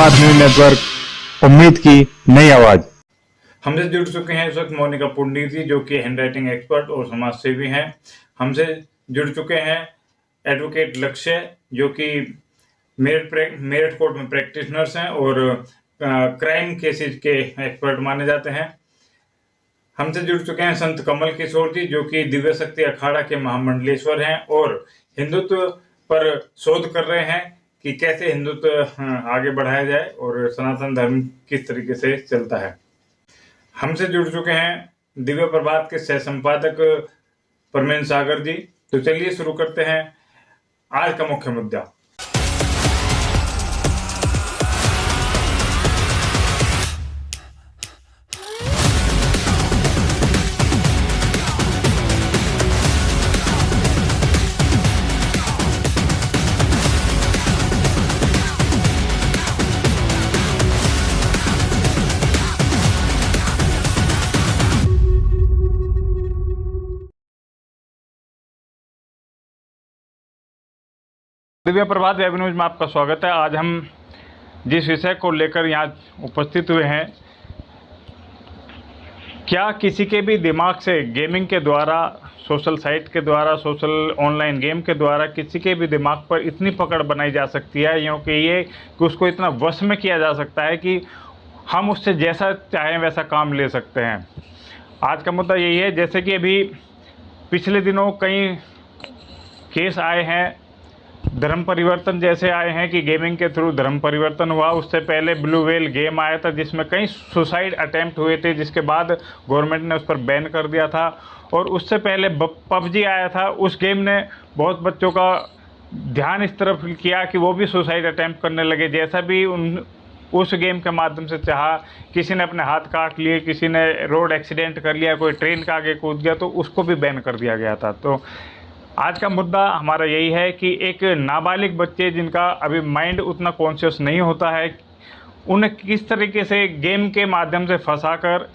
Jagannath news network, उम्मीद की नई आवाज। हमसे जुड़ चुके हैं इस वक्त मोनिका पुंडीर जी, जो कि हैंड राइटिंग एक्सपर्ट और समाज सेवी हैं। हमसे जुड़ चुके हैं एडवोकेट लक्ष्य, जो कि मेरठ कोर्ट में प्रैक्टिशनर्स हैं और क्राइम केसेस के एक्सपर्ट माने जाते हैं। हमसे जुड़ चुके हैं संत कमल किशोर जी, जो कि दिव्य शक्ति अखाड़ा के महामंडलेश्वर हैं और हिंदुत्व पर शोध कर रहे हैं कि कैसे हिंदुत्व आगे बढ़ाया जाए और सनातन धर्म किस तरीके से चलता है। हमसे जुड़ चुके हैं दिव्य प्रभात के सह संपादक परमेन सागर जी। तो चलिए शुरू करते हैं आज का मुख्य मुद्दा। दिव्य प्रभात वेब न्यूज में आपका स्वागत है। आज हम जिस विषय को लेकर यहाँ उपस्थित हुए हैं, क्या किसी के भी दिमाग से गेमिंग के द्वारा, सोशल साइट के द्वारा, सोशल ऑनलाइन गेम के द्वारा किसी के भी दिमाग पर इतनी पकड़ बनाई जा सकती है, यूँ कि उसको इतना वश में किया जा सकता है कि हम उससे जैसा चाहें वैसा काम ले सकते हैं। आज का मुद्दा यही है। जैसे कि अभी पिछले दिनों कई केस आए हैं, धर्म परिवर्तन जैसे आए हैं कि गेमिंग के थ्रू धर्म परिवर्तन हुआ। उससे पहले ब्लू व्हेल गेम आया था जिसमें कई सुसाइड अटेम्प्ट हुए थे, जिसके बाद गवर्नमेंट ने उस पर बैन कर दिया था। और उससे पहले पबजी आया था, उस गेम ने बहुत बच्चों का ध्यान इस तरफ किया कि वो भी सुसाइड अटेम्प्ट करने लगे। जैसा भी उस गेम के माध्यम से चाहा, किसी ने अपने हाथ काट लिए, किसी ने रोड एक्सीडेंट कर लिया, कोई ट्रेन का आगे कूद गया, तो उसको भी बैन कर दिया गया था। तो आज का मुद्दा हमारा यही है कि एक नाबालिग बच्चे जिनका अभी माइंड उतना कॉन्शियस नहीं होता है, उन्हें किस तरीके से गेम के माध्यम से फंसाकर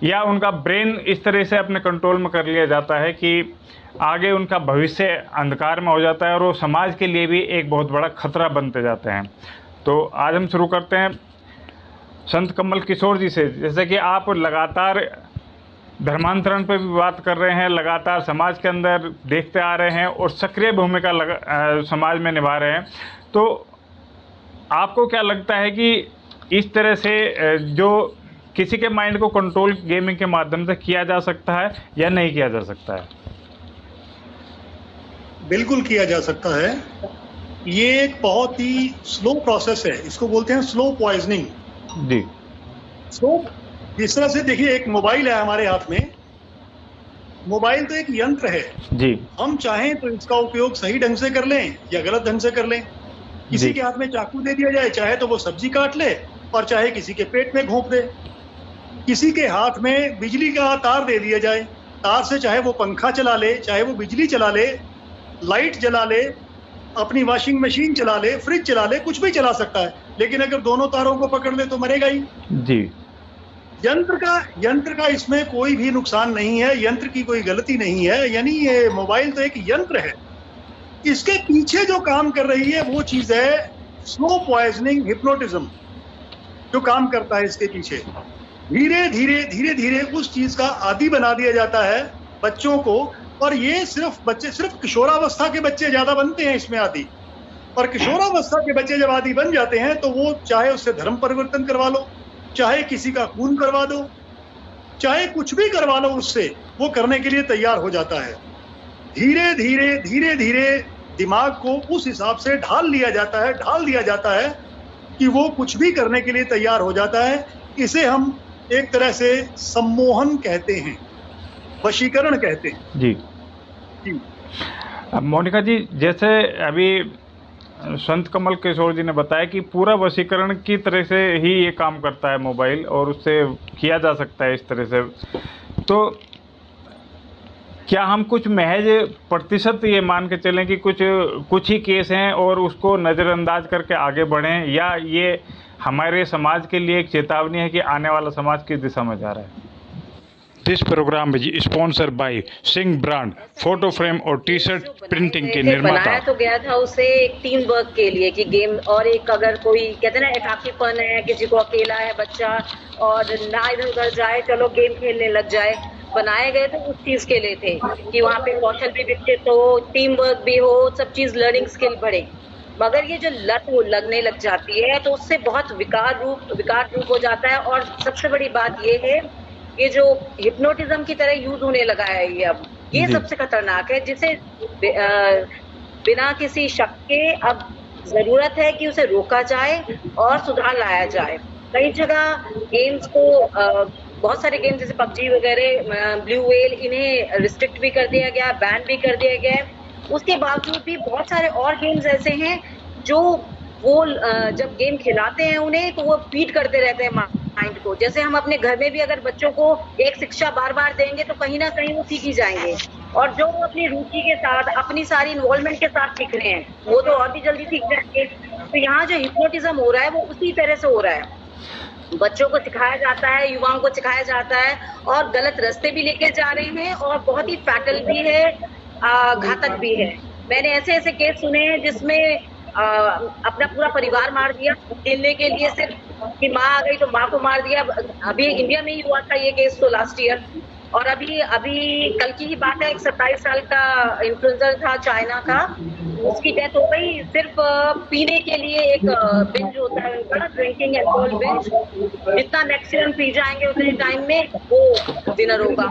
या उनका ब्रेन इस तरह से अपने कंट्रोल में कर लिया जाता है कि आगे उनका भविष्य अंधकार में हो जाता है और वो समाज के लिए भी एक बहुत बड़ा खतरा बनते जाते हैं। तो आज हम शुरू करते हैं संत कमल किशोर जी से। जैसे कि आप लगातार धर्मांतरण पर भी बात कर रहे हैं, लगातार समाज के अंदर देखते आ रहे हैं और सक्रिय भूमिका समाज में निभा रहे हैं, तो आपको क्या लगता है कि इस तरह से जो किसी के माइंड को कंट्रोल गेमिंग के माध्यम से किया जा सकता है या नहीं किया जा सकता है? बिल्कुल किया जा सकता है। ये एक बहुत ही स्लो प्रोसेस है, इसको बोलते हैं स्लो पॉइजनिंग जी। जिस तरह से देखिए, एक मोबाइल है हमारे हाथ में। मोबाइल तो एक यंत्र है जी। हम चाहें तो इसका उपयोग सही ढंग से कर लें या गलत ढंग से कर लें। किसी के हाथ में चाकू दे दिया जाए, चाहे तो वो सब्जी काट ले और चाहे किसी के पेट में घोंप दे। किसी के हाथ में बिजली का तार दे दिया जाए, तार से चाहे वो पंखा चला ले, चाहे वो बिजली चला ले, लाइट जला ले, अपनी वॉशिंग मशीन चला ले, फ्रिज चला ले, कुछ भी चला सकता है। लेकिन अगर दोनों तारों को पकड़ ले तो मरेगा ही जी। यंत्र का इसमें कोई भी नुकसान नहीं है, यंत्र की कोई गलती नहीं है। यानी ये मोबाइल तो एक यंत्र है, इसके पीछे जो काम कर रही है वो चीज है स्लो पॉइजनिंग हिप्नोटिज्म। जो काम करता है इसके पीछे, धीरे धीरे उस चीज का आदी बना दिया जाता है बच्चों को। और ये सिर्फ किशोरावस्था के बच्चे ज्यादा बनते हैं इसमें आदी। और किशोरावस्था के बच्चे जब आदी बन जाते हैं तो वो चाहे उससे धर्म परिवर्तन करवा लो, चाहे किसी का खून करवा दो, चाहे कुछ भी करवा लो, उससे वो करने के लिए तैयार हो जाता है। धीरे धीरे दिमाग को उस हिसाब से ढाल दिया जाता है कि वो कुछ भी करने के लिए तैयार हो जाता है। इसे हम एक तरह से सम्मोहन कहते हैं, वशीकरण कहते हैं। जी। मोनिका जी, जैसे अभी संत कमल किशोर जी ने बताया कि पूरा वशीकरण की तरह से ही ये काम करता है मोबाइल, और उससे किया जा सकता है इस तरह से। तो क्या हम कुछ महज प्रतिशत ये मान के चलें कि कुछ ही केस हैं और उसको नज़रअंदाज करके आगे बढ़ें, या ये हमारे समाज के लिए एक चेतावनी है कि आने वाला समाज किस दिशा में जा रहा है? This programme is sponsored by Singh brand, photo frame और टी शर्ट प्रिंटिंग के निर्माता। बनाया तो गया था उसे एक टीम वर्क के लिए कि गेम, और एक अगर कोई कहते ना एकाकीपन है, किसी को अकेला है बच्चा और ना इधर उधर जाए, चलो गेम खेलने लग जाए, बनाए गए तो उस चीज के लिए थे कि वहाँ पे कौशल भी विकसित हो, टीम वर्क भी हो, सब चीज लर्निंग स्किल बढ़े। मगर ये जो लत वो लगने लग जाती है तो उससे बहुत विकार रूप हो जाता है। और सबसे बड़ी बात ये है, ये जो हिप्नोटिज्म की तरह यूज होने लगा है ये अब, ये सबसे खतरनाक है, जिसे बिना किसी शक के अब जरूरत है कि उसे रोका जाए और सुधार लाया जाए। कई जगह गेम्स को बहुत सारे गेम्स जैसे पबजी वगैरह, ब्लू व्हेल, इन्हें रिस्ट्रिक्ट भी कर दिया गया, बैन भी कर दिया गया है। उसके बावजूद भी बहुत सारे और गेम्स ऐसे हैं जो वो जब गेम खिलाते हैं उन्हें, तो वो फीड करते रहते हैं माइंड को। जैसे हम अपने घर में भी अगर बच्चों को एक शिक्षा बार बार देंगे तो कहीं ना कहीं वो सीख ही जाएंगे, और जो वो अपनी रुचि के साथ, अपनी सारी इन्वॉल्वमेंट के साथ सीख रहे हैं वो तो और भी जल्दी सीख जाएंगे। तो यहाँ जो हिप्नोटिज्म हो रहा है वो उसी तरह से हो रहा है। बच्चों को सिखाया जाता है, युवाओं को सिखाया जाता है, और गलत रास्ते भी लेके जा रहे हैं, और बहुत ही फैटल भी है, घातक भी है। मैंने ऐसे ऐसे केस सुने हैं जिसमें अपना पूरा परिवार मार दिया खेलने के लिए, सिर्फ कि माँ आ गई तो माँ को मार दिया। अभी इंडिया में ही हुआ था ये केस तो लास्ट ईयर। और अभी कल की ही बात है, एक 27 साल का इन्फ्लुएंसर था चाइना का, उसकी डेथ हो गई सिर्फ पीने के लिए। एक बिंज होता है उनका, ड्रिंकिंग एल्कोहल बिंज, जितना मैक्सिमम पी जाएंगे उतने टाइम में वो डिनर होगा।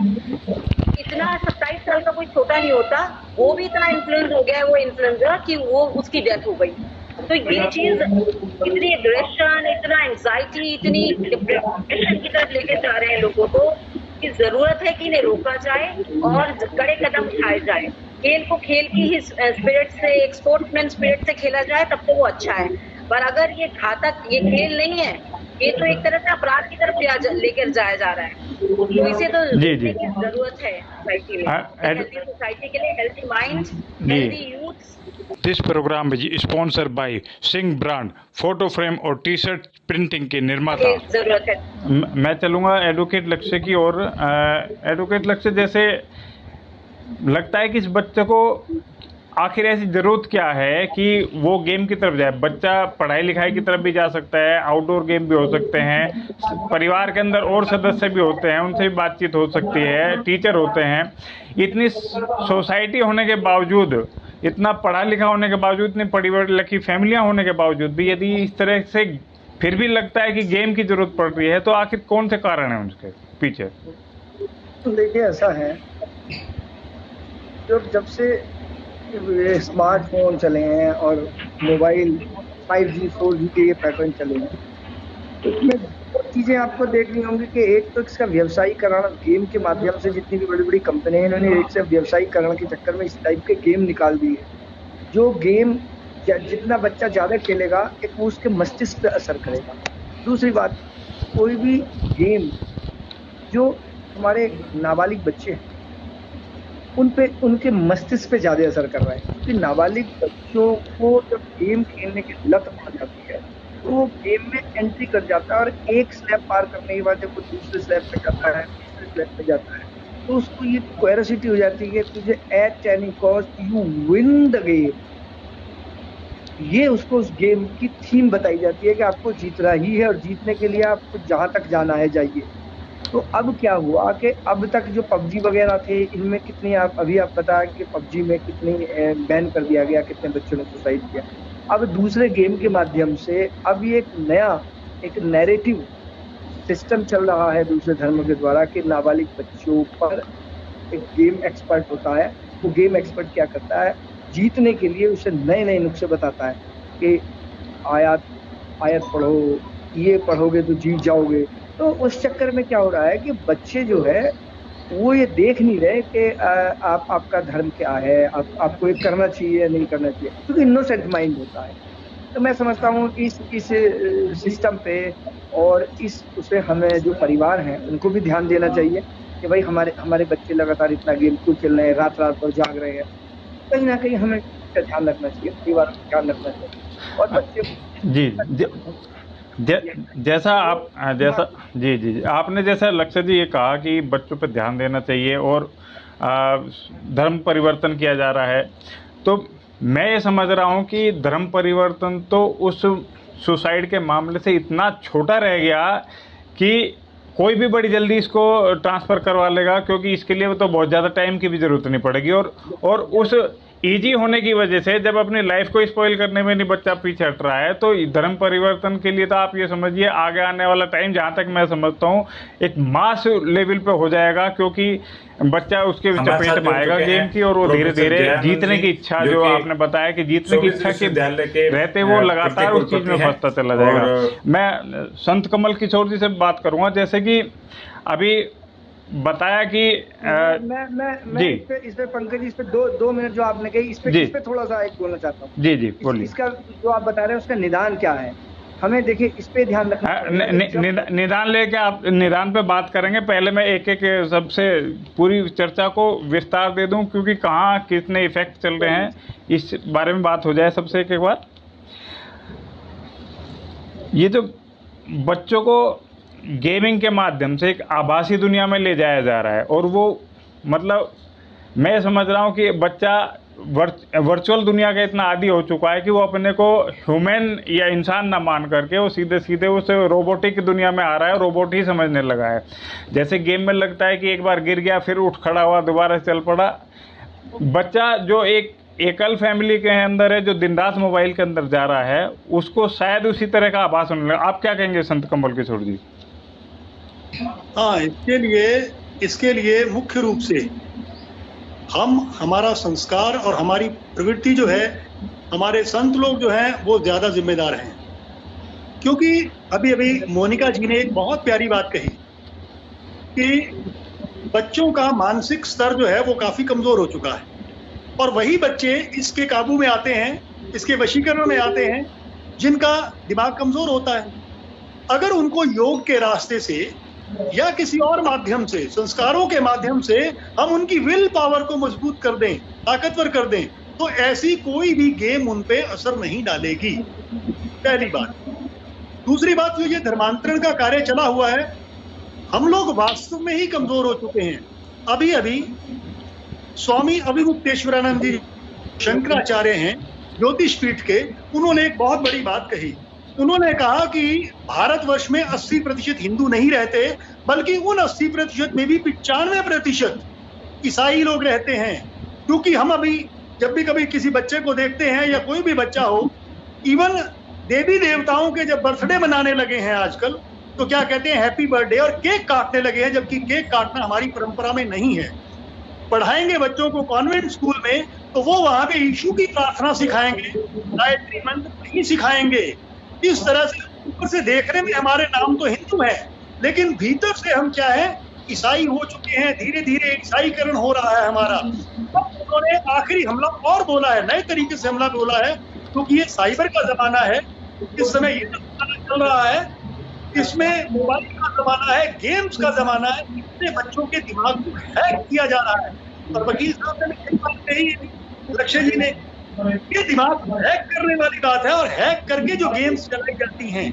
इतना 27 साल का कोई छोटा नहीं होता, वो भी इतना इन्फ्लुएंस हो गया है वो इन्फ्लुएंसर कि वो उसकी डेथ हो गई। तो ये चीज इतनी एग्रेशन, इतना एंजाइटी, इतनी डिप्रेशन की तरफ लेके जा रहे हैं लोगों को कि जरूरत है कि इन्हें रोका जाए और कड़े कदम उठाए जाए। खेल को खेल की ही स्पिरिट से, एक स्पोर्ट्समैन स्पिरिट से खेला जाए तब तो वो अच्छा है। पर अगर ये घातक, ये खेल नहीं है, ये तो एक तरह से अपराध की तरफ लेकर जाया जा रहा है। तो इसे तो जरूरत है सोसाइटी में, हेल्थी सोसाइटी के लिए, healthy mind, healthy youth. This programme is sponsored by Singh brand, photo frame और टी शर्ट प्रिंटिंग के निर्माता। जरूरत है। मैं चलूंगा एडवोकेट लक्ष्य की ओर। एडवोकेट लक्ष्य, जैसे लगता है कि इस बच्चे को आखिर ऐसी जरूरत क्या है कि वो गेम की तरफ जाए? बच्चा पढ़ाई लिखाई की तरफ भी जा सकता है, आउटडोर गेम भी हो सकते हैं, परिवार के अंदर और सदस्य भी होते हैं, उनसे भी बातचीत हो सकती है, टीचर होते हैं। इतनी सोसाइटी होने के बावजूद, इतना पढ़ा लिखा होने के बावजूद, इतनी पढ़ी लिखी फैमिलियाँ होने के बावजूद भी यदि इस तरह से फिर भी लगता है कि गेम की जरूरत पड़ रही है, तो आखिर कौन से कारण है उसके पीछे? देखिए, ऐसा है, जब से स्मार्टफोन चले हैं और मोबाइल 5G 4G के ये पैटर्न चले हैं, तो इसमें दो चीज़ें आपको देखनी होंगी कि एक तो इसका व्यवसायीकरण, गेम के माध्यम से जितनी भी बड़ी बड़ी कंपनी हैं, इन्होंने एक से व्यवसायीकरण के चक्कर में इस टाइप के गेम निकाल दिए, जो गेम जितना बच्चा ज़्यादा खेलेगा एक वो उसके मस्तिष्क पर असर करेगा। दूसरी बात, कोई भी गेम जो हमारे नाबालिग बच्चे हैं उन पे, उनके मस्तिष्क पे ज़्यादा असर कर रहा है, क्योंकि नाबालिग बच्चों को जब गेम खेलने की लत पड़ जाती है तो वो गेम में एंट्री कर जाता है, और एक स्लैब पार करने के बाद जब वो दूसरे स्लैब पे जाता है, तीसरे स्लैब पे जाता है, तो उसको ये क्यूरियोसिटी हो जाती है कि तुझे at any cost you win the game. ये उसको उस गेम की थीम बताई जाती है कि आपको जीतना ही है, और जीतने के लिए आपको जहाँ तक जाना है जाइए। तो अब क्या हुआ कि अब तक जो पबजी वगैरह थे, इनमें कितनी आप बताएं कि पबजी में कितनी बैन कर दिया गया, कितने बच्चों ने सुसाइड किया। अब दूसरे गेम के माध्यम से अब ये एक नया एक नैरेटिव सिस्टम चल रहा है दूसरे धर्म के द्वारा कि नाबालिग बच्चों पर एक गेम एक्सपर्ट होता है। वो गेम एक्सपर्ट क्या करता है, जीतने के लिए उसे नए नए नुस्खे बताता है कि आयत पढ़ो, ये पढ़ोगे तो जीत जाओगे। तो उस चक्कर में क्या हो रहा है कि बच्चे जो है वो ये देख नहीं रहे कि आपका धर्म क्या है, आपको ये करना चाहिए या नहीं करना चाहिए, क्योंकि इनोसेंट माइंड होता है। तो मैं समझता हूँ कि इस सिस्टम पे और उसे हमें जो परिवार हैं उनको भी ध्यान देना चाहिए कि भाई हमारे बच्चे लगातार इतना गेम क्यों खेल रहे हैं, रात भर जाग रहे हैं। कहीं ना कहीं हमें ध्यान रखना चाहिए, परिवार को ध्यान रखना चाहिए और बच्चे। जी जैसा आप जैसा जी जी जी, आपने जैसा लक्ष्य जी ये कहा कि बच्चों पर ध्यान देना चाहिए और धर्म परिवर्तन किया जा रहा है, तो मैं ये समझ रहा हूँ कि धर्म परिवर्तन तो उस सुसाइड के मामले से इतना छोटा रह गया कि कोई भी बड़ी जल्दी इसको ट्रांसफ़र करवा लेगा, क्योंकि इसके लिए तो बहुत ज़्यादा टाइम की भी ज़रूरत नहीं पड़ेगी। और उस इजी होने की वजह से जब अपनी लाइफ को स्पॉइल करने में नहीं बच्चा पीछे हट रहा है, तो धर्म परिवर्तन के लिए तो आप ये समझिए आगे आने वाला टाइम, जहाँ तक मैं समझता हूँ, एक मास लेवल पे हो जाएगा, क्योंकि बच्चा उसके चपेट में आएगा गेम की, और वो धीरे धीरे जीतने की इच्छा, जो आपने बताया कि जीतने की इच्छा के रहते वो लगातार उस चीज़ में फंसता चला जाएगा। मैं संत कमल किशोर जी से बात करूँगा, जैसे कि अभी बताया कि मैं इस पे पंकज जी, इस पे दो मिनट जो आपने कही, इस पे थोड़ा सा एक बोलना चाहता हूँ। जी जी बोलिए। इसका जो आप बता रहे हैं उसका निदान क्या है, हमें देखिए इस पे ध्यान रखना। निदान लेके आप निदान पे बात करेंगे। पहले मैं एक एक सबसे पूरी चर्चा को विस्तार दे दूं, क्योंकि कहाँ कितने इफेक्ट चल रहे हैं इस बारे में बात हो जाए सबसे एक बार। ये जो बच्चों को गेमिंग के माध्यम से एक आभासी दुनिया में ले जाया जा रहा है, और वो मतलब मैं समझ रहा हूँ कि बच्चा वर्चुअल दुनिया का इतना आदी हो चुका है कि वो अपने को ह्यूमन या इंसान ना मान करके वो सीधे सीधे उस रोबोटिक दुनिया में आ रहा है, रोबोट ही समझने लगा है। जैसे गेम में लगता है कि एक बार गिर गया, फिर उठ खड़ा हुआ, दोबारा चल पड़ा। बच्चा जो एक एकल फैमिली के अंदर है, जो दिन रात मोबाइल के अंदर जा रहा है, उसको शायद उसी तरह का आभास होने लगा। आप क्या कहेंगे संत कमल किशोर जी? हाँ, इसके लिए मुख्य रूप से हमारा संस्कार और हमारी प्रवृत्ति जो है, हमारे संत लोग जो हैं वो ज़्यादा जिम्मेदार हैं। क्योंकि अभी अभी मोनिका जी ने एक बहुत प्यारी बात कही कि बच्चों का मानसिक स्तर जो है वो काफ़ी कमज़ोर हो चुका है, और वही बच्चे इसके काबू में आते हैं, इसके वशीकरण में आते हैं, जिनका दिमाग कमज़ोर होता है। अगर उनको योग के रास्ते से या किसी और माध्यम से, संस्कारों के माध्यम से हम उनकी विल पावर को मजबूत कर दें, ताकतवर कर दें, तो ऐसी कोई भी गेम उन पे असर नहीं डालेगी। पहली बात। दूसरी बात, जो ये धर्मांतरण का कार्य चला हुआ है, हम लोग वास्तव में ही कमजोर हो चुके हैं। अभी अभी स्वामी अभिमुक्तेश्वरानंद जी शंकराचार्य हैं, ज्योतिष पीठ के, उन्होंने एक बहुत बड़ी बात कही। उन्होंने कहा कि भारतवर्ष में 80% हिंदू नहीं रहते, बल्कि उन 80% में भी 95% ईसाई लोग रहते हैं। क्योंकि हम अभी जब भी कभी किसी बच्चे को देखते हैं, या कोई भी बच्चा हो, इवन देवी देवताओं के जब बर्थडे मनाने लगे हैं आजकल, तो क्या कहते हैं, हैप्पी बर्थडे, और केक काटने लगे हैं, जबकि केक काटना हमारी परंपरा में नहीं है। पढ़ाएंगे बच्चों को कॉन्वेंट स्कूल में, तो वो वहां पे यीशु की प्रार्थना सिखाएंगे, गायत्री मंत्र नहीं सिखाएंगे। इस तरह से ऊपर से देखने में हमारे नाम तो हिंदू है, लेकिन भीतर से हम क्या है, ईसाई हो चुके हैं। धीरे धीरे ईसाईकरण हो रहा है हमारा। उन्होंने आखिरी हमला और बोला है, नए तरीके से हमला बोला है, क्योंकि ये साइबर का जमाना है। इस समय ये जमाना चल रहा है, इसमें मोबाइल का जमाना है, गेम्स का जमाना है। इतने बच्चों के दिमाग को हैक किया जा रहा है। और वकील साहब ने एक बात कही, लक्ष्य जी ने, ये दिमाग हैक करने वाली बात है, और हैक करके जो गेम्स चलाई जाती हैं,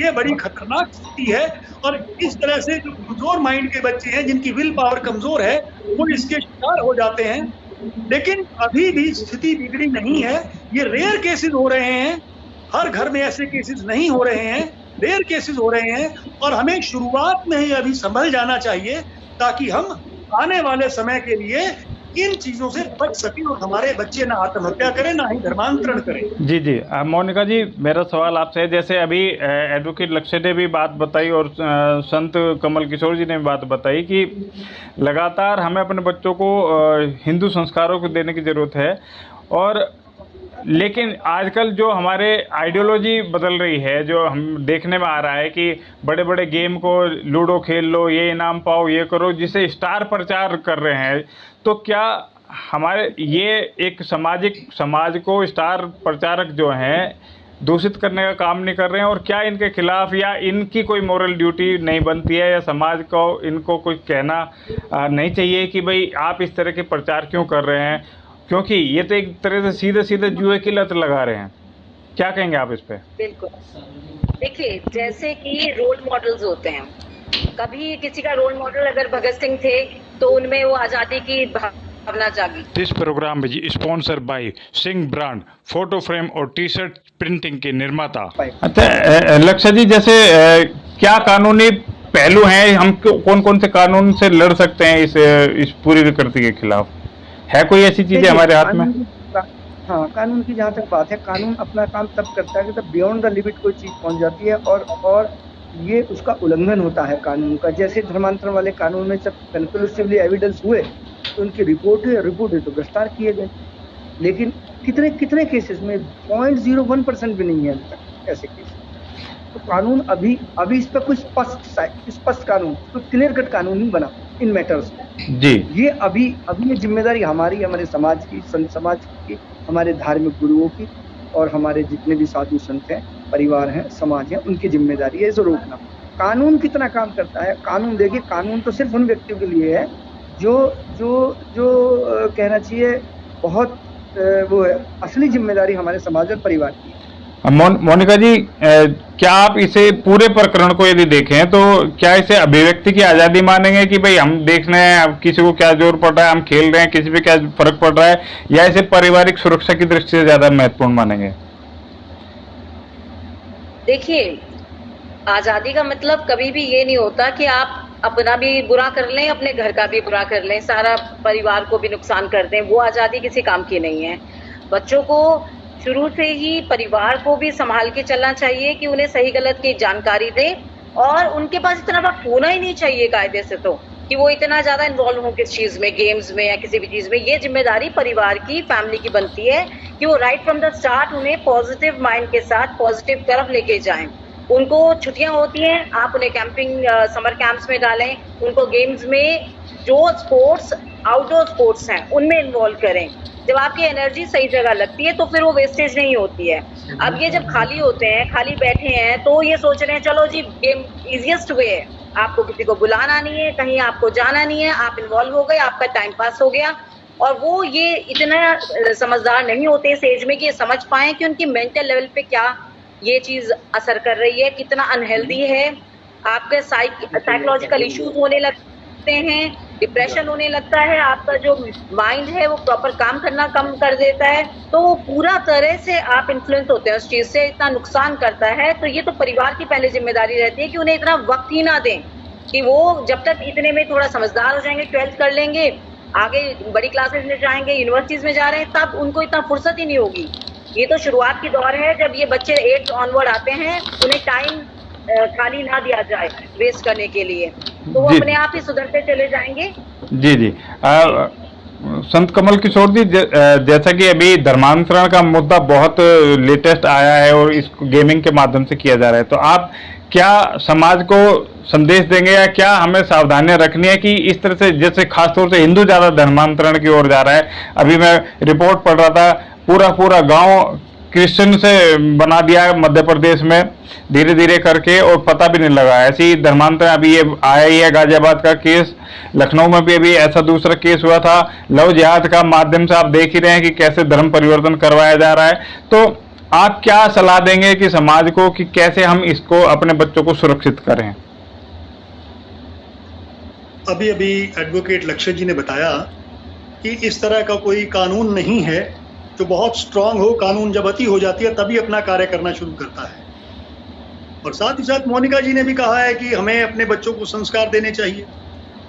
ये बड़ी खतरनाक स्थिति है। और इस तरह से जो कमजोर माइंड के बच्चे हैं, जिनकी विल पावर कमजोर है, वो इसके शिकार हो जाते हैं। लेकिन अभी भी स्थिति बिगड़ी नहीं है। ये रेयर केसेस हो रहे हैं, हर घर में ऐसे केसेस नहीं हो रहे हैं, रेयर केसेस हो रहे हैं। और हमें शुरुआत में ही अभी संभल जाना चाहिए, ताकि हम आने वाले समय के लिए इन चीजों से बच सकें, और हमारे बच्चे ना आत्महत्या करें, ना ही धर्मांतरण करें। जी जी मोनिका जी, मेरा सवाल आपसे है, जैसे अभी एडवोकेट लक्ष्य ने भी बात बताई और संत कमल किशोर जी ने भी बात बताई कि लगातार हमें अपने बच्चों को हिंदू संस्कारों को देने की ज़रूरत है। और लेकिन आजकल जो हमारे आइडियोलॉजी बदल रही है, जो हम देखने में आ रहा है कि बड़े बड़े गेम को, लूडो खेल लो, ये इनाम पाओ, ये करो, जिसे स्टार प्रचार कर रहे हैं, तो क्या हमारे ये एक समाज को स्टार प्रचारक जो हैं दूषित करने का काम नहीं कर रहे हैं? और क्या इनके खिलाफ या इनकी कोई मोरल ड्यूटी नहीं बनती है, या समाज को इनको कोई कहना नहीं चाहिए कि भाई आप इस तरह के प्रचार क्यों कर रहे हैं? क्योंकि ये तो एक तरह से सीधे सीधे जुए की लत लगा रहे हैं। क्या कहेंगे आप इस पे? बिल्कुल। देखिए, जैसे कि रोल मॉडल्स होते हैं, कभी किसी का रोल मॉडल अगर भगत सिंह थे तो उनमें वो आजादी की भावना जागी। This programme is sponsor by Singh brand, photo frame और टी शर्ट प्रिंटिंग के निर्माता। अच्छा लक्ष्य जी, जैसे क्या कानूनी पहलू हैं, हम कौन कौन से कानून से लड़ सकते हैं इस पूरी विकृति के खिलाफ? है कोई ऐसी चीजें हमारे हाथ में? हाँ, कानून की जहाँ तक बात है, कानून अपना काम तब करता है कि तब बियॉन्ड द लिमिट कोई चीज पहुंच जाती है और ये उसका उल्लंघन होता है कानून का। जैसे धर्मांतरण वाले कानून में जब कंक्लूसिवली एविडेंस हुए तो उनकी रिपोर्ट हुई तो गिरफ्तार किए गए। लेकिन कितने कितने केसेस में 0.01% भी नहीं है अभी तक ऐसे केस। तो कानून अभी इस पर कोई स्पष्ट कानून, कोई क्लियर कट कानून नहीं बना इन मैटर्स में जी। ये अभी ये जिम्मेदारी हमारी, हमारे समाज की, संत समाज की, हमारे धार्मिक गुरुओं की और हमारे जितने भी साधु संत हैं, परिवार हैं, समाज है, उनकी जिम्मेदारी है इसे रोकना। कानून कितना काम करता है? कानून देखिए, कानून तो सिर्फ उन व्यक्तियों के लिए है जो कहना चाहिए बहुत वो है। असली जिम्मेदारी हमारे समाज और परिवार की है। मोनिका जी, क्या आप इसे पूरे प्रकरण को यदि देखें तो क्या इसे अभिव्यक्ति की आजादी मानेंगे कि भाई हम देख रहे हैं अब किसी को क्या जोर पड़ रहा है, हम खेल रहे हैं, किसी पे क्या फर्क पड़ रहा है, या इसे पारिवारिक सुरक्षा की दृष्टि से ज्यादा महत्वपूर्ण मानेंगे? देखिए, आजादी का मतलब कभी भी ये नहीं होता कि आप अपना भी बुरा कर लें, अपने घर का भी बुरा कर लें, सारा परिवार को भी नुकसान कर दें। वो आजादी किसी काम की नहीं है। बच्चों को शुरू से ही परिवार को भी संभाल के चलना चाहिए कि उन्हें सही गलत की जानकारी दे, और उनके पास इतना वक्त होना ही नहीं चाहिए कायदे से तो कि वो इतना ज्यादा इन्वॉल्व हो किस चीज में, गेम्स में या किसी भी चीज में। ये जिम्मेदारी परिवार की, फैमिली की बनती है कि वो राइट फ्रॉम द स्टार्ट उन्हें पॉजिटिव माइंड के साथ पॉजिटिव तरफ लेके जाएं। उनको छुट्टियां होती हैं, आप उन्हें कैंपिंग समर कैंप्स में डालें, उनको गेम्स में जो स्पोर्ट्स आउटडोर स्पोर्ट्स हैं उनमें इन्वॉल्व करें। जब आपकी एनर्जी सही जगह लगती है तो फिर वो वेस्टेज नहीं होती है। अब ये जब खाली होते हैं, खाली बैठे हैं, तो ये सोच रहे हैं चलो जी गेम इजिएस्ट वे है, आपको किसी को बुलाना नहीं है, कहीं आपको जाना नहीं है, आप इन्वॉल्व हो गए, आपका टाइम पास हो गया। और वो ये इतना समझदार नहीं होते इस एज में कि ये समझ पाए कि उनकी मेंटल लेवल पे क्या ये चीज असर कर रही है, कितना अनहेल्दी है। आपके साइकोलॉजिकल इश्यूज होने लगते हैं, डिप्रेशन होने लगता है, आपका जो माइंड है वो प्रॉपर काम करना कम कर देता है। तो वो पूरा तरह से आप इन्फ्लुएंस होते हैं उस चीज से, इतना नुकसान करता है। तो ये तो परिवार की पहले जिम्मेदारी रहती है कि उन्हें इतना वक्त ही ना दें कि वो जब तक इतने में थोड़ा समझदार हो जाएंगे, 12th कर लेंगे, आगे बड़ी क्लासेस में जाएंगे, यूनिवर्सिटीज में जा रहे हैं, तब उनको इतना फुर्सत ही नहीं होगी। ये तो शुरुआत की दौर है, जब ये बच्चे 8th ऑनवर्ड आते हैं, उन्हें टाइम खाली ना दिया जाए वेस्ट करने के लिए, तो वो अपने आप ही सुधरते चले जाएंगे। जी संत कमल किशोर जी, जैसा कि अभी धर्मांतरण का मुद्दा बहुत लेटेस्ट आया है और इसको गेमिंग के माध्यम से किया जा रहा है, तो आप क्या समाज को संदेश देंगे या क्या हमें सावधानियां रखनी है कि इस तरह से, जैसे खासतौर से हिंदू ज्यादा धर्मांतरण की ओर जा रहा है। अभी मैं रिपोर्ट पढ़ रहा था, पूरा गांव क्रिश्चियन से बना दिया है मध्य प्रदेश में धीरे धीरे करके, और पता भी नहीं लगा। ऐसे ही धर्मांतरण अभी ये आया ही है, गाजियाबाद का केस, लखनऊ में भी अभी ऐसा दूसरा केस हुआ था। लव जिहाद का माध्यम से आप देख ही रहे हैं कि कैसे धर्म परिवर्तन करवाया जा रहा है। तो आप क्या सलाह देंगे कि समाज को कि कैसे हम इसको, अपने बच्चों को सुरक्षित करें? अभी एडवोकेट लक्ष्य जी ने बताया कि इस तरह का कोई कानून नहीं है जो बहुत स्ट्रांग हो। कानून जब अति हो जाती है तभी अपना कार्य करना शुरू करता है। और साथ ही साथ मोनिका जी ने भी कहा है कि हमें अपने बच्चों को संस्कार देने चाहिए।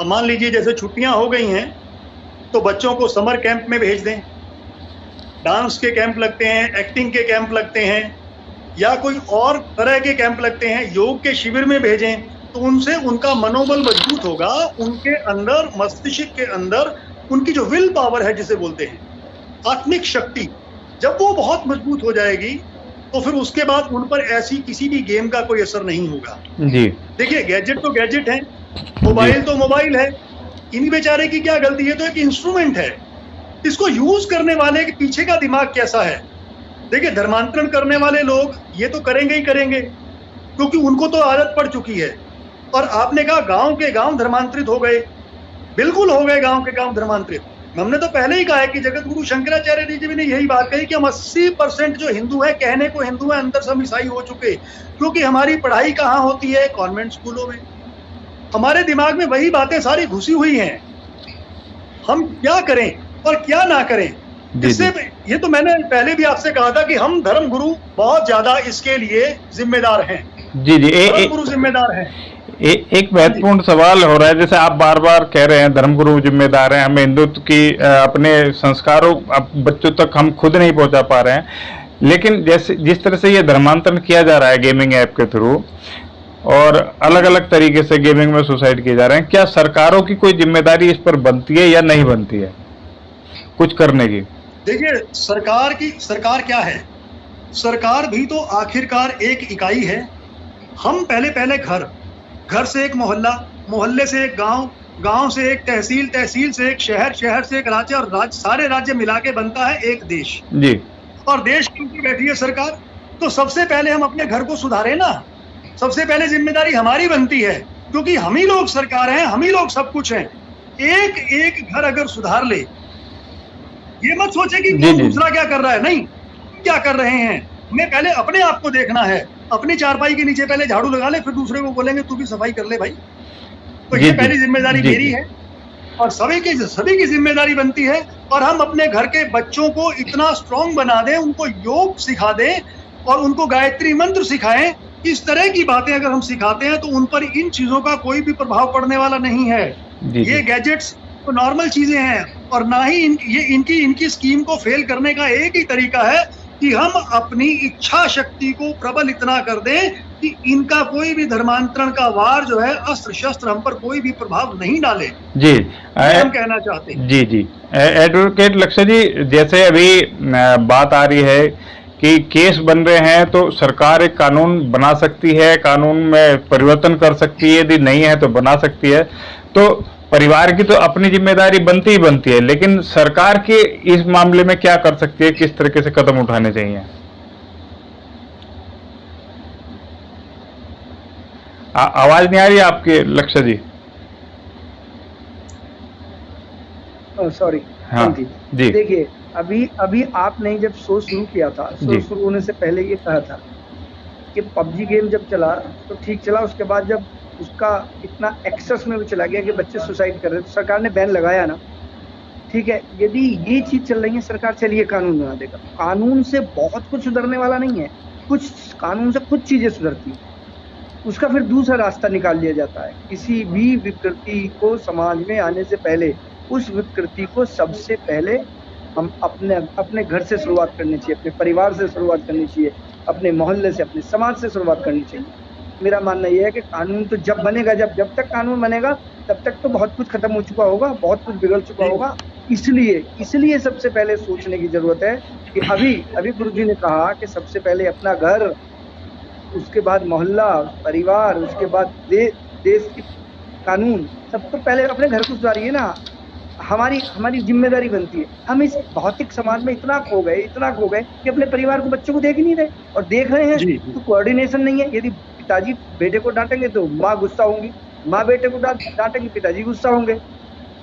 अब मान लीजिए जैसे छुट्टियां हो गई हैं तो बच्चों को समर कैंप में भेज दें, डांस के कैंप लगते हैं, एक्टिंग के कैंप लगते हैं, या कोई और तरह के कैंप लगते हैं, योग के शिविर में भेजें, तो उनसे उनका मनोबल मजबूत होगा। उनके अंदर, मस्तिष्क के अंदर उनकी जो विल पावर है जिसे बोलते हैं, आत्मिक शक्ति, जब वो बहुत मजबूत हो जाएगी तो फिर उसके बाद उन पर ऐसी किसी भी गेम का कोई असर नहीं होगा। जी देखिए, गैजेट तो गैजेट है, मोबाइल तो मोबाइल है, इन बेचारे की क्या गलती है? तो एक इंस्ट्रूमेंट है, इसको यूज करने वाले के पीछे का दिमाग कैसा है। देखिए, धर्मांतरण करने वाले लोग ये तो करेंगे ही करेंगे क्योंकि उनको तो आदत पड़ चुकी है। और आपने कहा गांव के गांव धर्मांतरित हो गए, बिल्कुल हो गए गांव के गांव धर्मांतरित। हमने तो पहले ही कहा है कि जगत गुरु शंकराचार्य जी ने यही बात कही कि हम 80% जो हिंदू है, कहने को हिंदू है, अंदर से हम ईसाई हो चुके, क्योंकि हमारी पढ़ाई कहाँ होती है? कॉन्वेंट स्कूलों में। हमारे दिमाग में वही बातें सारी घुसी हुई हैं। हम क्या करें और क्या ना करें, इससे ये तो मैंने पहले भी आपसे कहा था कि हम धर्म गुरु बहुत ज्यादा इसके लिए जिम्मेदार हैं। जी जी, धर्म गुरु जिम्मेदार हैं। एक महत्वपूर्ण सवाल हो रहा है, जैसे आप बार बार कह रहे हैं धर्मगुरु जिम्मेदार हैं, हमें हिंदुत्व की अपने संस्कारों बच्चों तक हम खुद नहीं पहुंचा पा रहे हैं, लेकिन जैसे जिस तरह से ये धर्मांतरण किया जा रहा है गेमिंग ऐप के थ्रू और अलग अलग तरीके से गेमिंग में सुसाइड किए जा रहे हैं, क्या सरकारों की कोई जिम्मेदारी इस पर बनती है या नहीं बनती है कुछ करने की? देखिए, सरकार क्या है? सरकार भी तो आखिरकार एक इकाई है। हम पहले घर से एक मोहल्ला, मोहल्ले से एक गांव, गांव से एक तहसील, तहसील से एक शहर, शहर से एक राज्य, और सारे राज्य मिला के बनता है एक देश जी। और देश के ऊपर बैठी है सरकार। तो सबसे पहले हम अपने घर को सुधारें ना। सबसे पहले जिम्मेदारी हमारी बनती है, क्योंकि हम ही लोग सरकार हैं, हम ही लोग सब कुछ हैं। एक एक घर अगर सुधार ले, ये मत सोचे कि दूसरा क्या कर रहा है, नहीं, क्या कर रहे हैं, हमें पहले अपने आप को देखना है। अपनी चारपाई के नीचे पहले झाड़ू लगा ले, फिर दूसरे को बोलेंगे तू भी सफाई कर ले भाई। तो ये पहली जिम्मेदारी मेरी है और सभी की जिम्मेदारी बनती है। और हम अपने घर के बच्चों को इतना स्ट्रांग बना दें, उनको योग सिखा दें और उनको गायत्री मंत्र सिखाएं। इस तरह की बातें अगर हम सिखाते हैं तो उन पर इन चीजों का कोई भी प्रभाव पड़ने वाला नहीं है। ये गैजेट्स तो नॉर्मल चीजें हैं और ना ही इनकी स्कीम को फेल करने का एक ही तरीका है कि हम अपनी इच्छा शक्ति को प्रबल इतना कर दें कि इनका कोई भी धर्मांतरण का वार जो है, अस्त्र शस्त्र हम पर कोई भी प्रभाव नहीं डाले। जी, हम कहना चाहते हैं। जी जी, एडवोकेट लक्ष्य जी, जैसे अभी बात आ रही है कि केस बन रहे हैं तो सरकार एक कानून बना सकती है, कानून में परिवर्तन कर सकती है, यदि नहीं है तो बना सकती है। तो परिवार की तो अपनी जिम्मेदारी बनती ही बनती है, लेकिन सरकार के इस मामले में क्या कर सकती है, किस तरीके से कदम उठाने चाहिए? आवाज नहीं आ रही आपके लक्ष्य जी? सॉरी। हाँ जी। देखिए, अभी आपने जब शो शुरू किया था, शो शुरू होने से पहले ये कहा था कि पबजी गेम जब चला तो ठीक चला, उसके बाद जब उसका इतना एक्सेस में भी चला गया कि बच्चे सुसाइड कर रहे, तो सरकार ने बैन लगाया ना। ठीक है, यदि ये चीज चल रही है, सरकार चलिए कानून बना देगा। कानून से बहुत कुछ सुधरने वाला नहीं है, कुछ कानून से कुछ चीजें सुधरती हैं, उसका फिर दूसरा रास्ता निकाल लिया जाता है। किसी भी विकृति को समाज में आने से पहले उस विकृति को सबसे पहले हम अपने घर से शुरुआत करनी चाहिए, अपने परिवार से शुरुआत करनी चाहिए, अपने मोहल्ले से, अपने समाज से शुरुआत करनी चाहिए। मेरा मानना यह है कि कानून तो जब बनेगा, जब तक कानून बनेगा तब तक तो बहुत कुछ खत्म हो चुका होगा, बहुत कुछ बिगड़ चुका होगा। इसलिए सबसे पहले सोचने की जरूरत है कि अभी गुरुजी ने कहा कि सबसे पहले अपना घर, उसके बाद मोहल्ला, परिवार, उसके बाद देश की कानून। सबसे पहले अपने घर को सुधारिए ना। हमारी जिम्मेदारी बनती है। हम इस भौतिक समाज में इतना खो गए कि अपने परिवार को, बच्चों को देख ही नहीं रहे, और देख रहे हैं तो कोऑर्डिनेशन नहीं है। यदि पिताजी बेटे को डांटेंगे तो माँ गुस्सा होंगी, माँ बेटे को डांटेंगे पिताजी गुस्सा होंगे,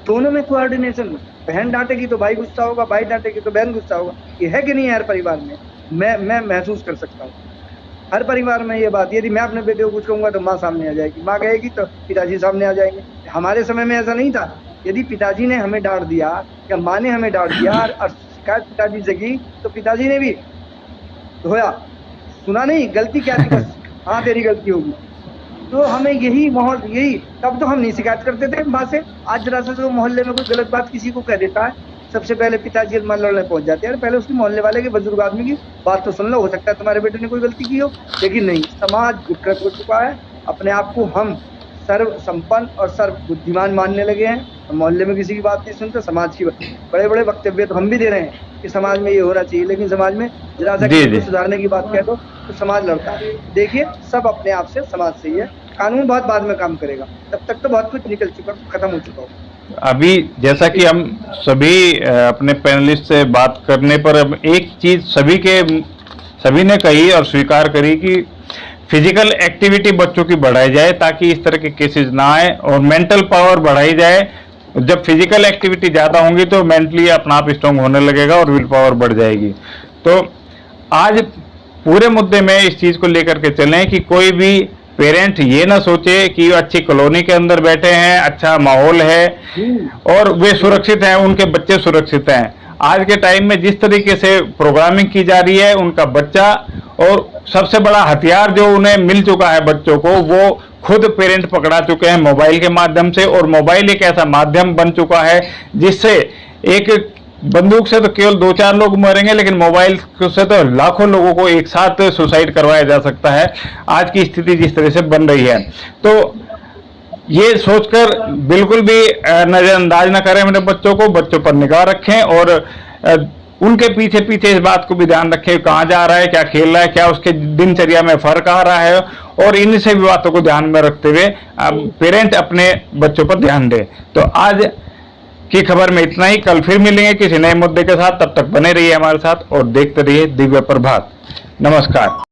दोनों में कोऑर्डिनेशन। बहन डांटेगी तो भाई गुस्सा होगा, भाई डांटेगी तो बहन गुस्सा होगा। ये है कि नहीं है हर परिवार में? मैं महसूस कर सकता हूँ हर परिवार में ये बात। यदि मैं अपने बेटे को कुछ कहूंगा तो माँ सामने आ जाएगी, माँ कहेगी तो पिताजी सामने आ जाएंगे। हमारे समय में ऐसा नहीं था। यदि पिताजी ने हमें डांट दिया या माँ ने हमें डांट दिया और शिकायत पिताजी से की तो पिताजी ने भी धोया, सुना नहीं, गलती क्या थी, बस हाँ तेरी गलती होगी। तो हमें यही तब तो हम नहीं शिकायत करते थे माँ से। आज जरा से तो मोहल्ले में कोई गलत बात किसी को कह देता है, सबसे पहले पिताजी माँ लड़ने पहुंच जाते हैं। पहले उसके मोहल्ले वाले के बुजुर्ग आदमी की बात तो सुन लो, हो सकता है तुम्हारे बेटे ने कोई गलती की हो। लेकिन नहीं, समाज विकृत हो चुका है। अपने आप को हम सर्व संपन्न और सर्व बुद्धिमान मानने लगे हैं। मोहल्ले में किसी की बात नहीं सुनते। समाज की बड़े बड़े वक्तव्य तो हम भी दे रहे हैं कि समाज में ये होना चाहिए, लेकिन समाज में जरा सा किसी को सुधारने की बात कह दो तो समाज लड़ता है। देखिए, सब अपने आप से, समाज से ही है। कानून बहुत बाद में काम करेगा, तब तक तो बहुत कुछ निकल चुका, खत्म हो चुका हो। अभी जैसा कि हम सभी अपने पैनलिस्ट से बात करने पर अब एक चीज सभी ने कही और स्वीकार करी कि फिजिकल एक्टिविटी बच्चों की बढ़ाई जाए ताकि इस तरह के केसेस ना आए, और मेंटल पावर बढ़ाई जाए जब फिजिकल एक्टिविटी ज़्यादा होंगी तो मेंटली अपना आप स्ट्रांग होने लगेगा और विल पावर बढ़ जाएगी। तो आज पूरे मुद्दे में इस चीज़ को लेकर के चलें कि कोई भी पेरेंट ये ना सोचे कि अच्छी कॉलोनी के अंदर बैठे हैं, अच्छा माहौल है और वे सुरक्षित हैं, उनके बच्चे सुरक्षित हैं। आज के टाइम में जिस तरीके से प्रोग्रामिंग की जा रही है, उनका बच्चा, और सबसे बड़ा हथियार जो उन्हें मिल चुका है बच्चों को, वो खुद पेरेंट पकड़ा चुके हैं मोबाइल के माध्यम से। और मोबाइल एक ऐसा माध्यम बन चुका है जिससे एक बंदूक से तो केवल 2-4 लोग मरेंगे, लेकिन मोबाइल से तो लाखों लोगों को एक साथ सुसाइड करवाया जा सकता है, आज की स्थिति जिस तरह से बन रही है। तो ये सोचकर बिल्कुल भी नजरअंदाज न करें अपने बच्चों को, बच्चों पर निगाह रखें और उनके पीछे पीछे इस बात को भी ध्यान रखें कहाँ जा रहा है, क्या खेल रहा है, क्या उसके दिनचर्या में फर्क आ रहा है, और इन सभी बातों को ध्यान में रखते हुए पेरेंट अपने बच्चों पर ध्यान दें। तो आज की खबर में इतना ही, कल फिर मिलेंगे किसी नए मुद्दे के साथ, तब तक बने रहिए हमारे साथ और देखते रहिए दिव्य प्रभात। नमस्कार।